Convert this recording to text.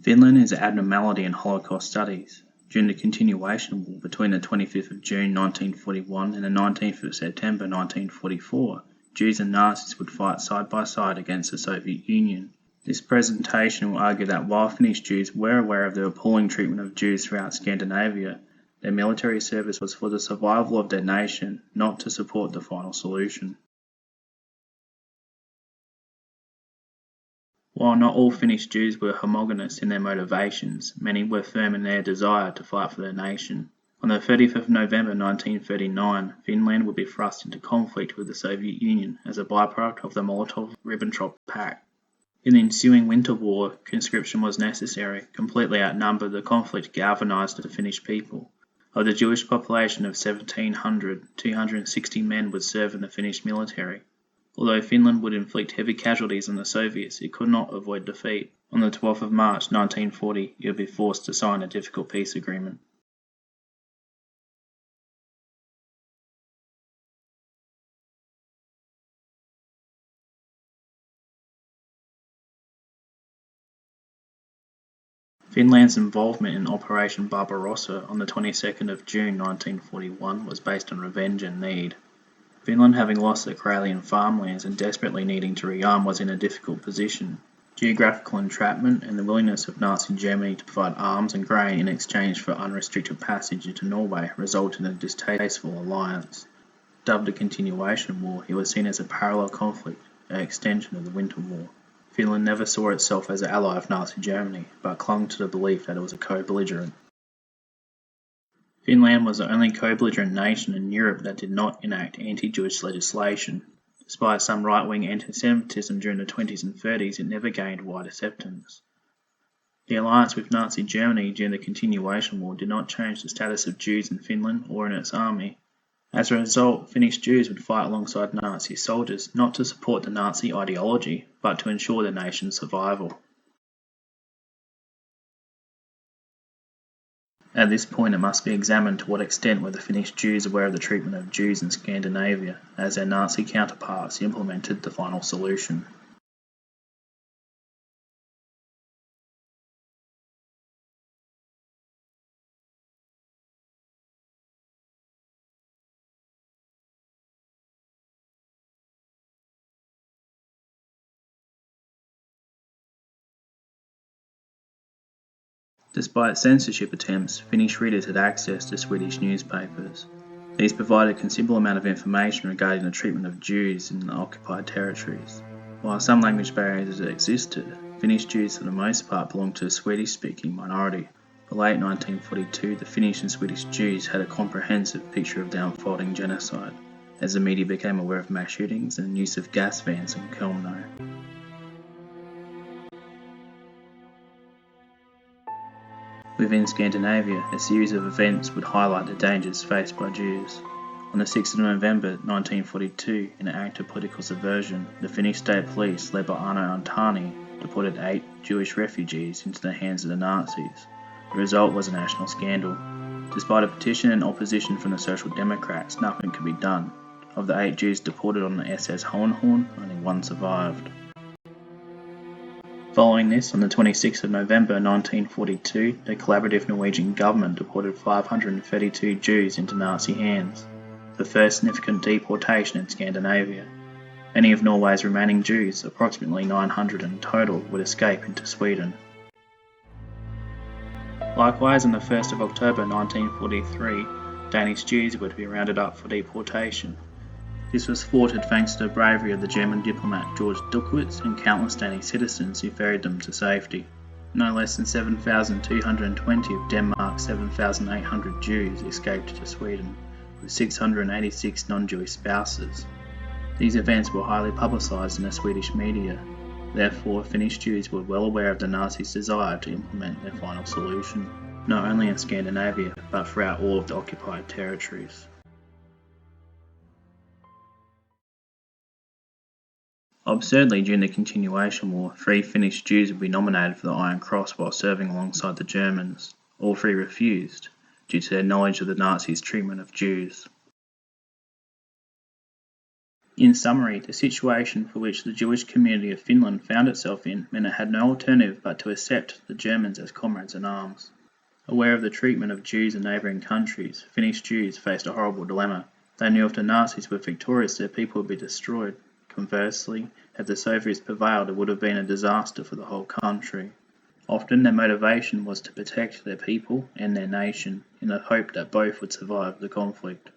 Finland is an abnormality in Holocaust studies. During the continuation war between the 25th of June 1941 and the 19th of September 1944, Jews and Nazis would fight side by side against the Soviet Union. This presentation will argue that while Finnish Jews were aware of the appalling treatment of Jews throughout Scandinavia, their military service was for the survival of their nation, not to support the final solution. While not all Finnish Jews were homogeneous in their motivations, many were firm in their desire to fight for their nation. On the 30th of November 1939, Finland would be thrust into conflict with the Soviet Union as a byproduct of the Molotov-Ribbentrop Pact. In the ensuing Winter War, conscription was necessary. Completely outnumbered, the conflict galvanized the Finnish people. Of the Jewish population of 1,700, 260 men would serve in the Finnish military. Although Finland would inflict heavy casualties on the Soviets, it could not avoid defeat. On the 12th of March 1940, it would be forced to sign a difficult peace agreement. Finland's involvement in Operation Barbarossa on the 22nd of June 1941 was based on revenge and need. Finland, having lost the Karelian farmlands and desperately needing to rearm, was in a difficult position. Geographical entrapment and the willingness of Nazi Germany to provide arms and grain in exchange for unrestricted passage into Norway resulted in a distasteful alliance. Dubbed a continuation war, it was seen as a parallel conflict, an extension of the Winter War. Finland never saw itself as an ally of Nazi Germany, but clung to the belief that it was a co-belligerent. Finland was the only co-belligerent nation in Europe that did not enact anti-Jewish legislation. Despite some right-wing anti-Semitism during the 20s and 30s, it never gained wide acceptance. The alliance with Nazi Germany during the continuation war did not change the status of Jews in Finland or in its army. As a result, Finnish Jews would fight alongside Nazi soldiers, not to support the Nazi ideology, but to ensure the nation's survival. At this point, it must be examined to what extent were the Finnish Jews aware of the treatment of Jews in Scandinavia, as their Nazi counterparts implemented the final solution. Despite censorship attempts, Finnish readers had access to Swedish newspapers. These provided a considerable amount of information regarding the treatment of Jews in the occupied territories. While some language barriers existed, Finnish Jews for the most part belonged to a Swedish-speaking minority. By late 1942, the Finnish and Swedish Jews had a comprehensive picture of the unfolding genocide, as the media became aware of mass shootings and use of gas vans in Kelmno. Within Scandinavia, a series of events would highlight the dangers faced by Jews. On the 6th of November 1942, in an act of political subversion, the Finnish state police, led by Arno Antani, deported 8 Jewish refugees into the hands of the Nazis. The result was a national scandal. Despite a petition and opposition from the Social Democrats, nothing could be done. Of the 8 Jews deported on the SS Hohenhorn, only 1 survived. Following this, on the 26th of November 1942, the collaborative Norwegian government deported 532 Jews into Nazi hands, the first significant deportation in Scandinavia. Many of Norway's remaining Jews, approximately 900 in total, would escape into Sweden. Likewise, on the 1st of October 1943, Danish Jews were to be rounded up for deportation. This was thwarted thanks to the bravery of the German diplomat George Duckwitz and countless Danish citizens who ferried them to safety. No less than 7,220 of Denmark's 7,800 Jews escaped to Sweden, with 686 non-Jewish spouses. These events were highly publicised in the Swedish media. Therefore, Finnish Jews were well aware of the Nazis' desire to implement their final solution, not only in Scandinavia, but throughout all of the occupied territories. Absurdly, during the continuation war, 3 Finnish Jews would be nominated for the Iron Cross while serving alongside the Germans. All 3 refused, due to their knowledge of the Nazis' treatment of Jews. In summary, the situation for which the Jewish community of Finland found itself in meant it had no alternative but to accept the Germans as comrades in arms. Aware of the treatment of Jews in neighbouring countries, Finnish Jews faced a horrible dilemma. They knew if the Nazis were victorious, their people would be destroyed. Conversely, if the Soviets prevailed, it would have been a disaster for the whole country. Often their motivation was to protect their people and their nation, in the hope that both would survive the conflict.